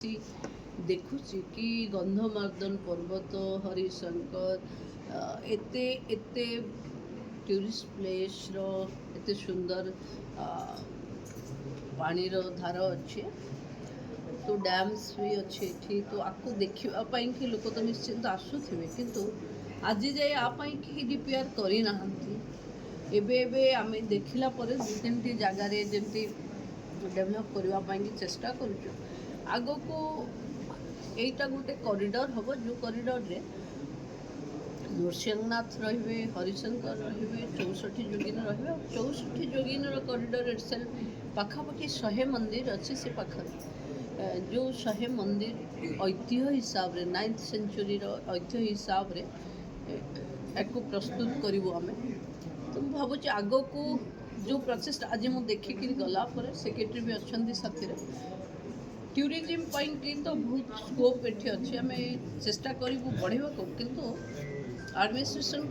ଦେଖୁଛି କି ଗନ୍ଧମାର୍ଦ୍ଦନ ପର୍ବତ ହରିଶଙ୍କର ଏତେ ଏତେ ଟୁରିଷ୍ଟ ପ୍ଲେସ୍ର ଏତେ ସୁନ୍ଦର ପାଣିର ଧାର ଅଛି तो डैम्स भी अच्छे एठी तो आपको देखा कि लोक तो निश्चिंत आसुवे किंतु आज जाए आपाई कि रिपेयर करना एबे आम देखला पर दु तीन जगार जमी डेभलप करने चेष्टा करूँ आग को यहीटा गोटे कॉरिडोर हम जो कॉरिडोर रे नृसिंहनाथ रे हरिशंकर रे 64 जोगिन रे 64 जोगिन कॉरिडोर इटसेल्फ पाखापाखि 100 मंदिर अच्छे से पाखर जो 100 मंदिर ऐतिह्य हिसाब रे 9th सेंचुरी ऐतिह्य हिसाब रे एक प्रस्तुत करूँ आम तो भावुँ आग को जो प्रचेष्टा आज मुझे देखिक गला सेक्रेटरी भी अच्छा साथी टूरिज्म पाई तो बहुत स्कोप एटी अच्छे आम चेष्टा करूँ बढ़ेवा को किंतु एडमिनिस्ट्रेशन